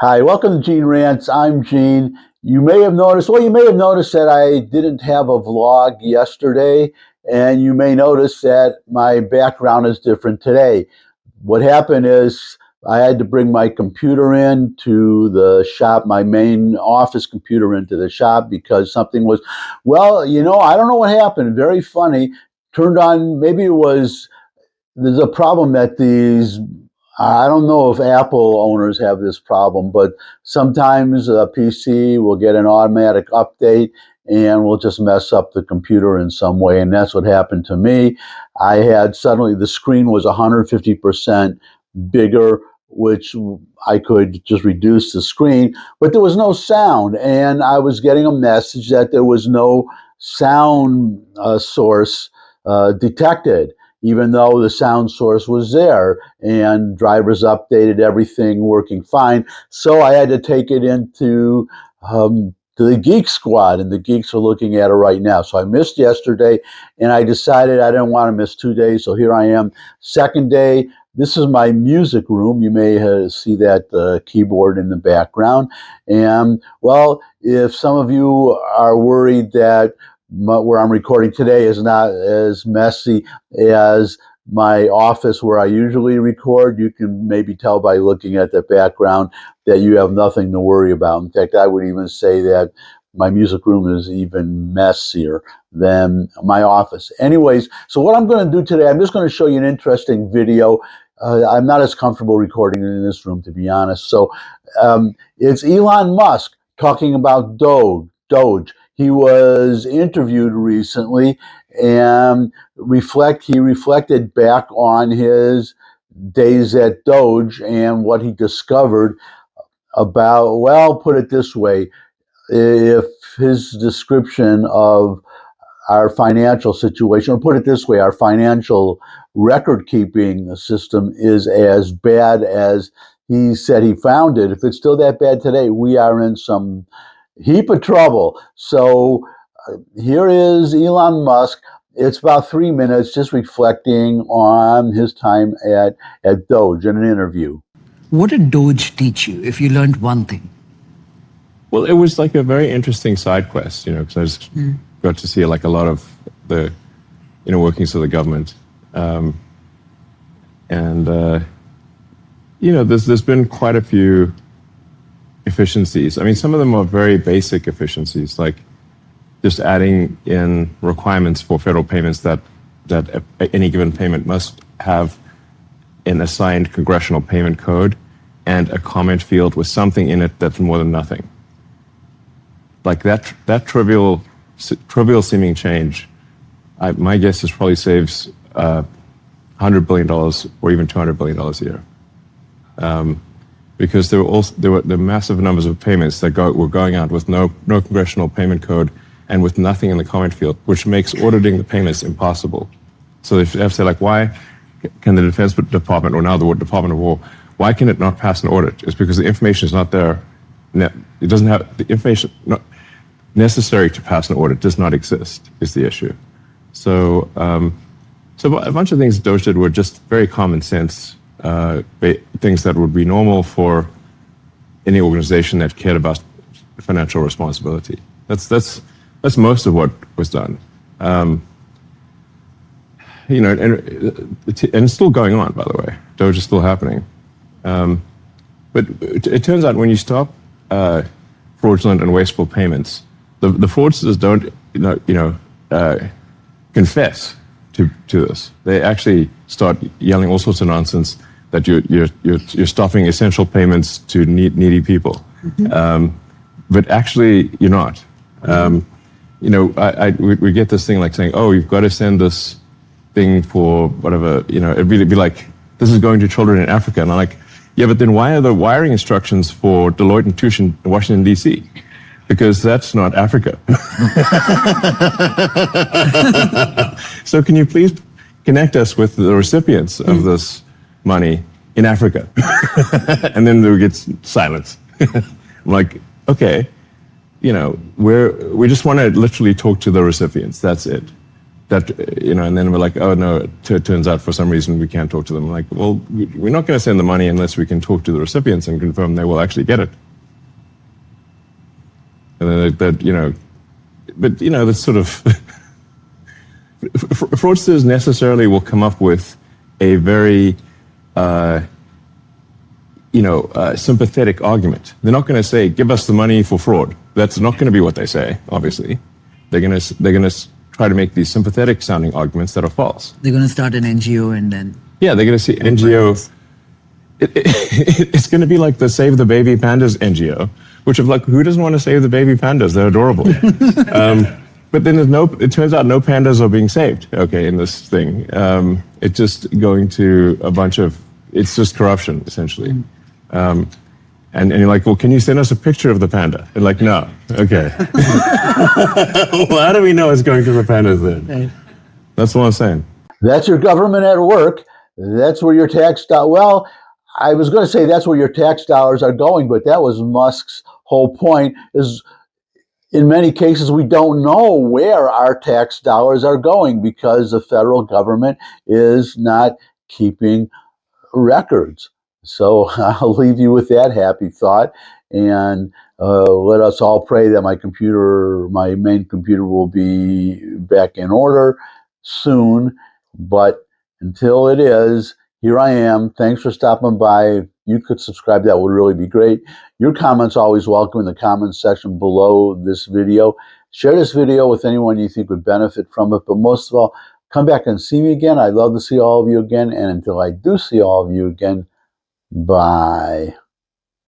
Hi, welcome to Gene Rants. I'm Gene. You may have noticed that I didn't have a vlog yesterday, and you may notice that my background is different today. What happened is I had to bring my computer in to the shop, my main office computer into the shop because something was, I don't know what happened. Very funny. Turned on, there's a problem that I don't know if Apple owners have this problem, but sometimes a PC will get an automatic update and will just mess up the computer in some way. And that's what happened to me. Suddenly the screen was 150% bigger, which I could just reduce the screen, but there was no sound. And I was getting a message that there was no sound source detected, even though the sound source was there and drivers updated everything working fine. So I had to take it into to the Geek Squad, and the geeks are looking at it right now. So I missed yesterday, and I decided I didn't want to miss 2 days. So here I am, second day. This is my music room. You may see that keyboard in the background. And well, if some of you are worried that where I'm recording today is not as messy as my office where I usually record, you can maybe tell by looking at the background that you have nothing to worry about. In fact, I would even say that my music room is even messier than my office. Anyways, so what I'm going to do today, I'm just going to show you an interesting video. I'm not as comfortable recording in this room, to be honest. So it's Elon Musk talking about Doge. He was interviewed recently and he reflected back on his days at Doge and what he discovered about, well, put it this way, if his description of our financial situation, or put it this way, our financial record-keeping system is as bad as he said he found it. If it's still that bad today, we are in some heap of trouble. So here is Elon Musk. It's about 3 minutes just reflecting on his time at Doge in an interview. What did Doge teach you, if you learned one thing? Well, it was like a very interesting side quest, because I just got to see like a lot of the workings of the government. There's been quite a few efficiencies. I mean, some of them are very basic efficiencies, like just adding in requirements for federal payments that any given payment must have an assigned congressional payment code and a comment field with something in it that's more than nothing. Like that trivial seeming change, my guess is probably saves $100 billion or even $200 billion a year. Because there were massive numbers of payments that were going out with no congressional payment code and with nothing in the comment field, which makes auditing the payments impossible. So they have to say, like, why can the Defense Department, or now the Department of War, why can it not pass an audit? It's because the information is not there. It doesn't have the information necessary to pass an audit does not exist, is the issue. So a bunch of things Doge did were just very common sense things that would be normal for any organization that cared about financial responsibility. That's most of what was done. And it's still going on, by the way. Doge is still happening. But it turns out when you stop fraudulent and wasteful payments, the fraudsters don't confess to this. They actually start yelling all sorts of nonsense that you're stopping essential payments to needy people. But actually, you're not. We get this thing like saying, oh, you've got to send this thing for whatever, it'd be like, this is going to children in Africa. And I'm like, yeah, but then why are the wiring instructions for Deloitte and Touche in Washington, D.C.? Because that's not Africa. So can you please connect us with the recipients of this money in Africa? And then there gets silence. I'm like, okay, we just want to literally talk to the recipients. That's it. that, and then we're like, oh no, it turns out for some reason we can't talk to them. Like, well, we're not going to send the money unless we can talk to the recipients and confirm they will actually get it. And then that's sort of fraudsters necessarily will come up with a very sympathetic argument. They're not going to say, give us the money for fraud. That's not going to be what they say, obviously. They're going to try to make these sympathetic sounding arguments that are false. They're going to start an NGO and then... Yeah, they're going to see NGO. It's going to be like the Save the Baby Pandas NGO, which is like, who doesn't want to save the baby pandas? They're adorable. But then it turns out no pandas are being saved, okay, in this thing. It's just going to it's just corruption, essentially. And you're like, well, can you send us a picture of the panda? And like, no. Okay. Well, how do we know it's going to the pandas then? Right. That's what I'm saying. That's your government at work. That's where your tax well, I was going to say that's where your tax dollars are going, but that was Musk's whole point, is in many cases we don't know where our tax dollars are going because the federal government is not keeping records. So I'll leave you with that happy thought, and let us all pray that my main computer will be back in order soon. But until it is, here I am. Thanks for stopping by. If you could subscribe, that would really be great. Your comments always welcome in the comments section below this video. Share this video with anyone you think would benefit from it. But most of all, come back and see me again. I'd love to see all of you again. And until I do see all of you again, bye.